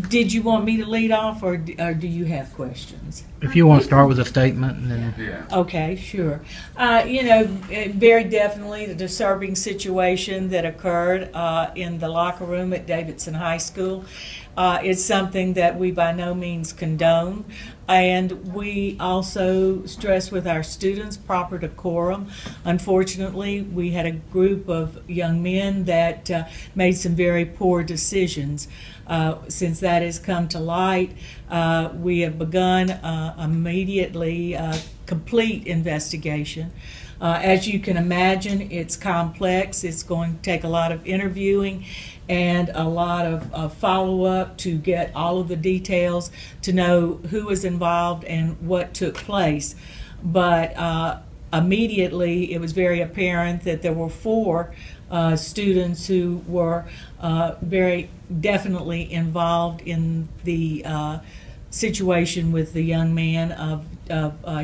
Did you want me to lead off, or do you have questions? If you want to start with a statement, and then Okay, sure. Very definitely the disturbing situation that occurred in the locker room at Davidson High School is something that we by no means condone. And we also stress with our students proper decorum. Unfortunately, we had a group of young men that made some very poor decisions. Since that has come to light, we have begun immediately complete investigation. As you can imagine, it's complex. It's going to take a lot of interviewing and a lot of follow-up to get all of the details to know who was involved and what took place. But immediately it was very apparent that there were 4 students who were very definitely involved in the situation with the young man of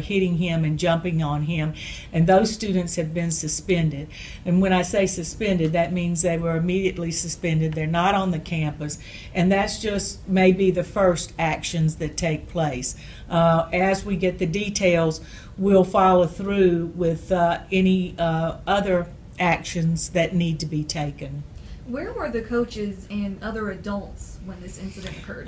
hitting him and jumping on him, and those students have been suspended. And when I say suspended, that means they were immediately suspended. They're not on the campus, and that's just maybe the first actions that take place. As we get the details, we'll follow through with any other actions that need to be taken. Where were the coaches and other adults when this incident occurred?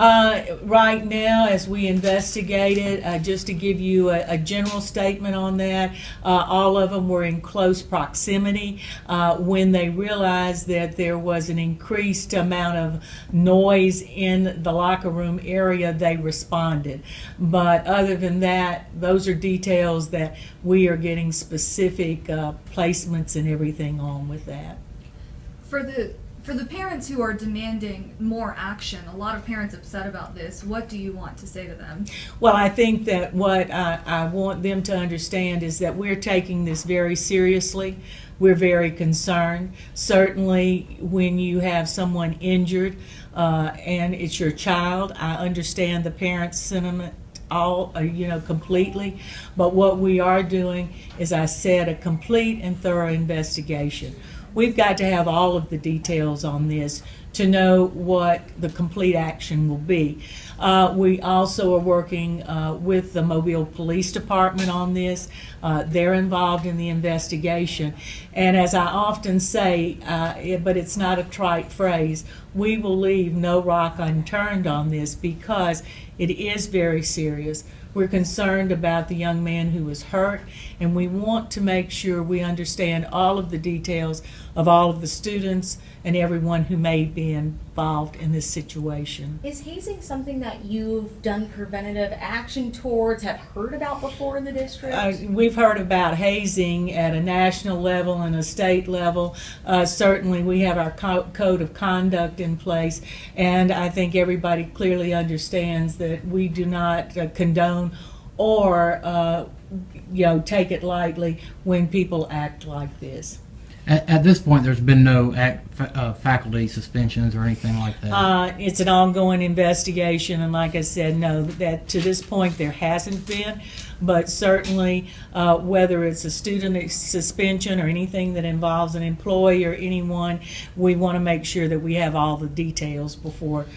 Right now, as we investigate it, just to give you a general statement on that, all of them were in close proximity. When they realized that there was an increased amount of noise in the locker room area, they responded. But other than that, those are details that we are getting specific placements and everything on with that. For the parents who are demanding more action, a lot of parents upset about this, what do you want to say to them? Well, I think that what I want them to understand is that we're taking this very seriously. We're very concerned. Certainly when you have someone injured and it's your child, I understand the parents' sentiment completely. But what we are doing is, I said, a complete and thorough investigation. We've got to have all of the details on this to know what the complete action will be. We also are working with the Mobile Police Department on this. They're involved in the investigation. And as I often say, but it's not a trite phrase, we will leave no rock unturned on this because it is very serious. We're concerned about the young man who was hurt, and we want to make sure we understand all of the details of all of the students and everyone who may be involved in this situation. Is hazing something that you've done preventative action towards, have heard about before in the district? We've heard about hazing at a national level and a state level. Certainly we have our code of conduct in place, and I think everybody clearly understands that we do not condone or take it lightly when people act like this. At this point, there's been no faculty suspensions or anything like that? It's an ongoing investigation, and like I said, no, that to this point there hasn't been, but certainly whether it's a student suspension or anything that involves an employee or anyone, we want to make sure that we have all the details before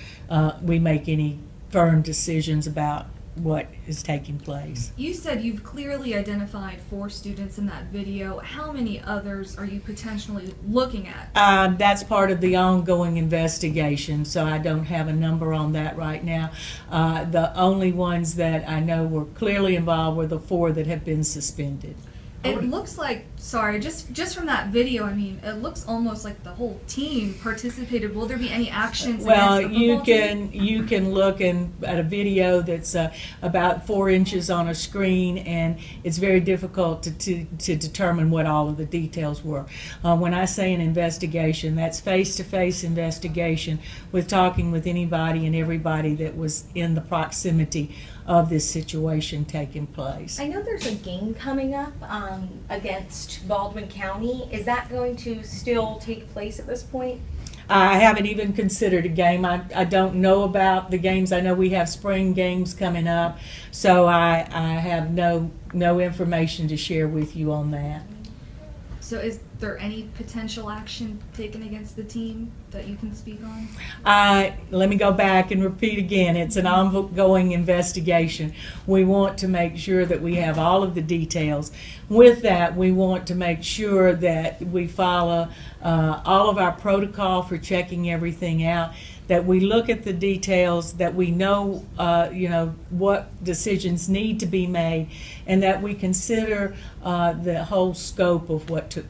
we make any firm decisions about what is taking place. You said you've clearly identified 4 students in that video. How many others are you potentially looking at? That's part of the ongoing investigation, so I don't have a number on that right now. The only ones that I know were clearly involved were the 4 that have been suspended. It looks like, sorry, just from that video, I mean, it looks almost like the whole team participated. Will there be any actions Well, against the football team? you can look at a video that's about 4 inches on a screen, and it's very difficult to determine what all of the details were. When I say an investigation, that's face-to-face investigation with talking with anybody and everybody that was in the proximity of this situation taking place. I know there's a game coming up against Baldwin County. Is that going to still take place at this point? I haven't even considered a game. I don't know about the games. I know we have spring games coming up, so I have no information to share with you on that. So is there any potential action taken against the team that you can speak on? Let me go back and repeat again. It's an ongoing investigation. We want to make sure that we have all of the details. With that, we want to make sure that we follow all of our protocol for checking everything out, that we look at the details, that we know, what decisions need to be made, and that we consider the whole scope of what took